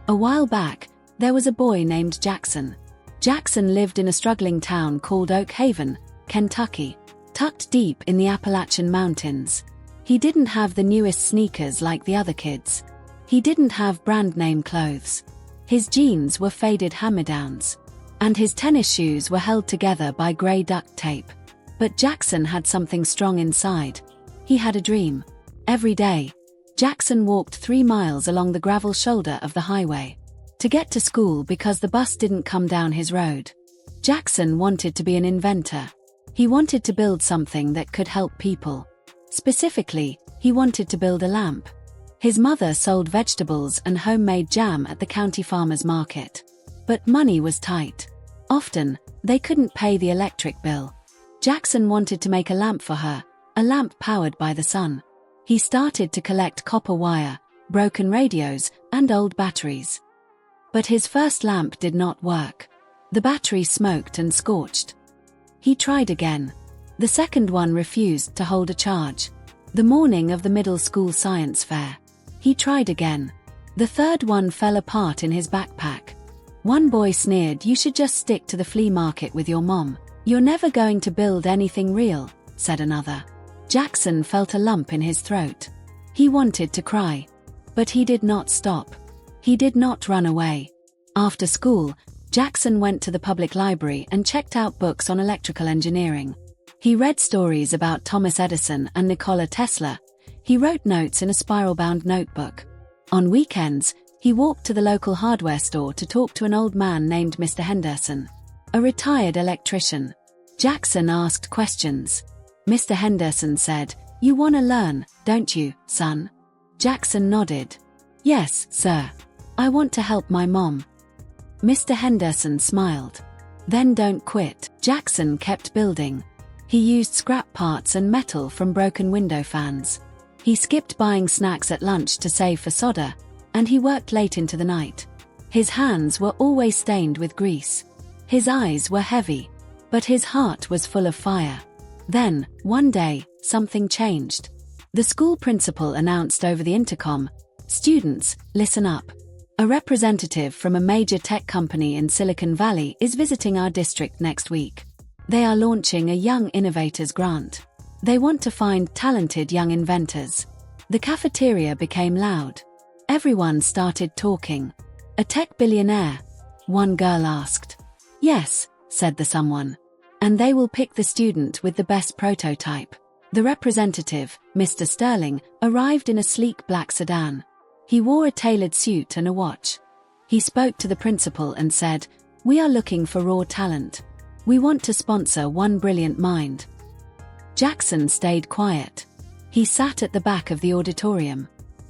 A while back, there was a boy named Jackson. Jackson lived in a struggling town called Oakhaven, Kentucky, tucked deep in the Appalachian Mountains. He didn't have the newest sneakers like the other kids. He didn't have brand-name clothes. His jeans were faded hand-me-downs. And his tennis shoes were held together by grey duct tape. But Jackson had something strong inside. He had a dream. Every day, Jackson walked 3 miles along the gravel shoulder of the highway to get to school because the bus didn't come down his road. Jackson wanted to be an inventor. He wanted to build something that could help people. Specifically, he wanted to build a lamp. His mother sold vegetables and homemade jam at the county farmer's market. But money was tight. Often, they couldn't pay the electric bill. Jackson wanted to make a lamp for her, a lamp powered by the sun. He started to collect copper wire, broken radios, and old batteries. But his first lamp did not work. The battery smoked and scorched. He tried again. The second one refused to hold a charge. The morning of the middle school science fair, he tried again. The third one fell apart in his backpack. One boy sneered, "You should just stick to the flea market with your mom. You're never going to build anything real," said another. Jackson felt a lump in his throat. He wanted to cry. But he did not stop. He did not run away. After school, Jackson went to the public library and checked out books on electrical engineering. He read stories about Thomas Edison and Nikola Tesla. He wrote notes in a spiral-bound notebook. On weekends, he walked to the local hardware store to talk to an old man named Mr. Henderson, a retired electrician. Jackson asked questions. Mr. Henderson said, "You want to learn, don't you, son?" Jackson nodded. "Yes, sir. I want to help my mom." Mr. Henderson smiled. "Then don't quit." Jackson kept building. He used scrap parts and metal from broken window fans. He skipped buying snacks at lunch to save for soda, and he worked late into the night. His hands were always stained with grease. His eyes were heavy, but his heart was full of fire. Then, one day, something changed. The school principal announced over the intercom, "Students, listen up. A representative from a major tech company in Silicon Valley is visiting our district next week. They are launching a Young Innovators grant. They want to find talented young inventors." The cafeteria became loud. Everyone started talking. "A tech billionaire?" one girl asked. "Yes," said the someone. "And they will pick the student with the best prototype." The representative, Mr. Sterling, arrived in a sleek black sedan. He wore a tailored suit and a watch. He spoke to the principal and said, "We are looking for raw talent. We want to sponsor one brilliant mind." Jackson stayed quiet. He sat at the back of the auditorium.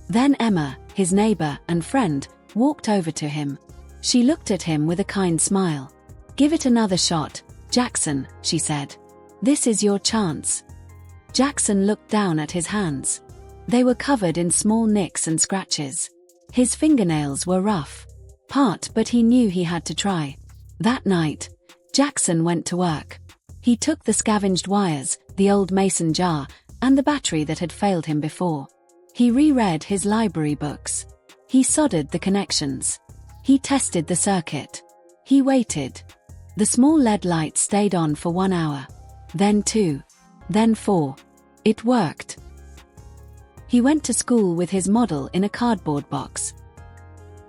Then Emma, his neighbor and friend, walked over to him. She looked at him with a kind smile. "Give it another shot, Jackson," she said. "This is your chance." Jackson looked down at his hands. They were covered in small nicks and scratches. His fingernails were rough. But he knew he had to try. That night, Jackson went to work. He took the scavenged wires, the old mason jar, and the battery that had failed him before. He reread his library books. He soldered the connections. He tested the circuit. He waited. The small LED light stayed on for 1 hour. Then 2. Then 4. It worked. He went to school with his model in a cardboard box.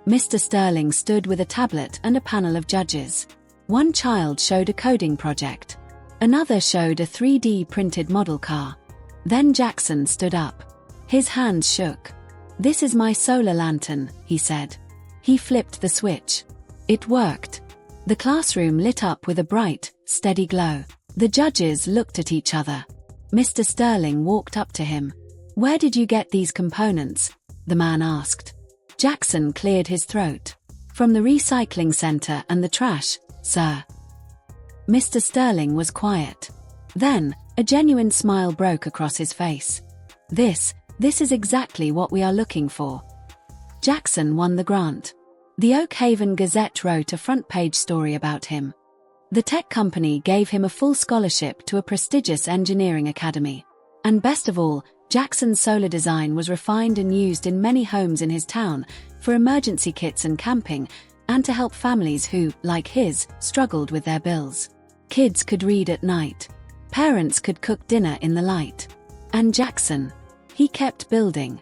Mr. Sterling stood with a tablet and a panel of judges. One child showed a coding project. Another showed a 3D printed model car. Then Jackson stood up. His hands shook. "This is my solar lantern," he said. He flipped the switch. It worked. The classroom lit up with a bright, steady glow. The judges looked at each other. Mr. Sterling walked up to him. "Where did you get these components?" the man asked. Jackson cleared his throat. "From the recycling center and the trash, sir." Mr. Sterling was quiet. Then, a genuine smile broke across his face. This is exactly what we are looking for." Jackson won the grant. The Oakhaven Gazette wrote a front-page story about him. The tech company gave him a full scholarship to a prestigious engineering academy. And best of all, Jackson's solar design was refined and used in many homes in his town for emergency kits and camping, and to help families who, like his, struggled with their bills. Kids could read at night. Parents could cook dinner in the light. And Jackson, he kept building.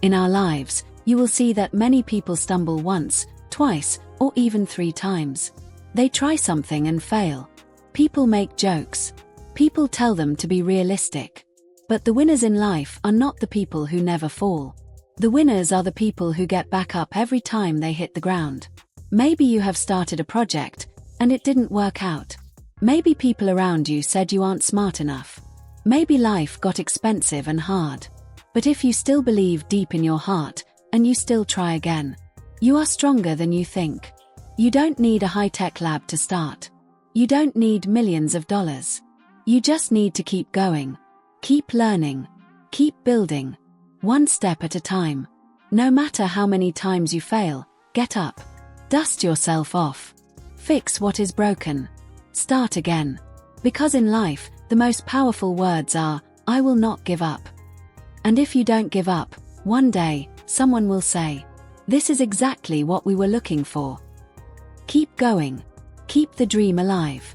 In our lives, you will see that many people stumble once, twice, or even 3 times. They try something and fail. People make jokes. People tell them to be realistic. But the winners in life are not the people who never fall. The winners are the people who get back up every time they hit the ground. Maybe you have started a project, and it didn't work out. Maybe people around you said you aren't smart enough. Maybe life got expensive and hard. But if you still believe deep in your heart, and you still try again, you are stronger than you think. You don't need a high-tech lab to start. You don't need millions of dollars. You just need to keep going. Keep learning. Keep building. One step at a time. No matter how many times you fail, get up. Dust yourself off. Fix what is broken. Start again. Because in life, the most powerful words are, "I will not give up." And if you don't give up, one day, someone will say, "This is exactly what we were looking for." Keep going. Keep the dream alive.